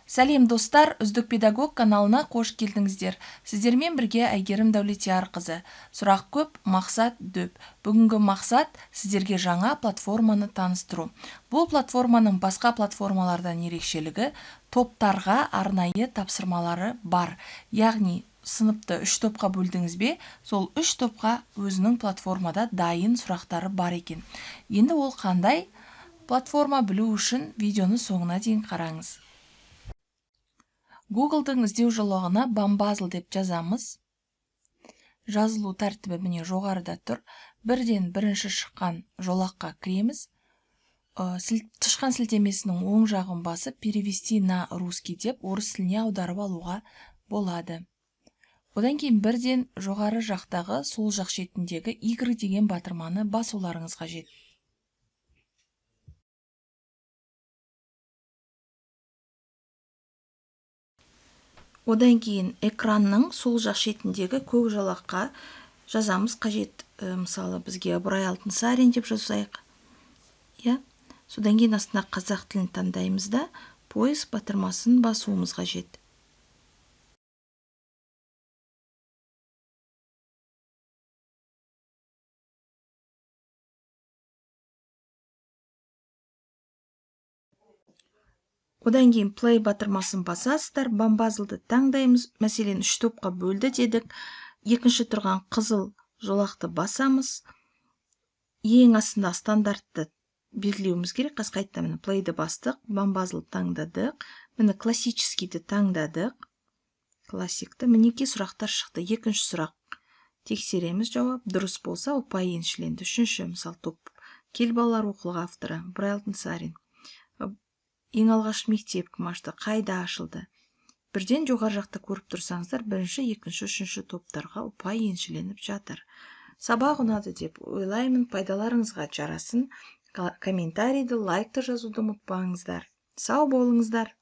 Сәлем достар, Үздік педагог каналына қош келдіңіздер. Сіздермен бірге Әйгерім Дәулетиярқызы. Сұрақ көп, мақсат дөп. Бүгінгі мақсат сіздерге жаңа платформаны таныстыру. Бұл платформаның басқа платформалардан ерекшелігі топтарға арнайы тапсырмалары бар. Яғни сыныпты 3 топқа бөлдіңіз бе, сол 3 топқа өзінің платформада дайын сұрақтары бар екен. Енді ол қандай платформа білу үшін видеоны соңына дейін қараңыз. Google-дың іздеу жолағына Bambazzle деп жазамыз. Жазылу тәртібі міне жоғарыда тұр. Бірден бірінші шыққан жолаққа кіреміз. Шыққан сілтемесінің оң жағын басып, перевести на русский деп орыс тіліне аударып алуға болады. Одан кейін бірден жоғары жақтағы сол жақ шетіндегі Y деген батырманы басуларыңыз қажет. Одан кейін экранның сол жақ шетіндегі көк жалаққа жазамыз қажет. Мысалы, бізге Ыбырай Алтынсарин деп жазайық. Содан кейін астына қазақ тілін таңдаймыз да, поиск батырмасын басуымыз қажет. Одан кейін play батырмасын басасыздар, Bambazzle'ды таңдаймыз. Мәселен, 3 топқа бөлді дедік. Екінші тұрған қызыл жолақты басамыз. Ең астында стандартты белгілеуіміз керек. Қайта міне playді бастық, Bambazzle таңдадық. Міне классическийді таңдадық. Классикті. Мінеки сұрақтар шықты. Екінші сұрақ. Тексереміз, жауап дұрыс болса, ұпай еншіленді. Үшінші, мысал, топ. Кел балалар оқулығы авторы Ыбырай Алтынсарин. Ең алғаш мектеп кім ашты, қайда ашылды. Бірден жоғары жақта көріп тұрсаңыздар, бірінші, екінші, үшінші топтарға ұпай еншіленіп жатыр. Сабақ ұнады деп ойлаймын, пайдаларыңызға жарасын. Комментарийді, лайкты жазуды ұмытпаңыздар. Сау болыңыздар.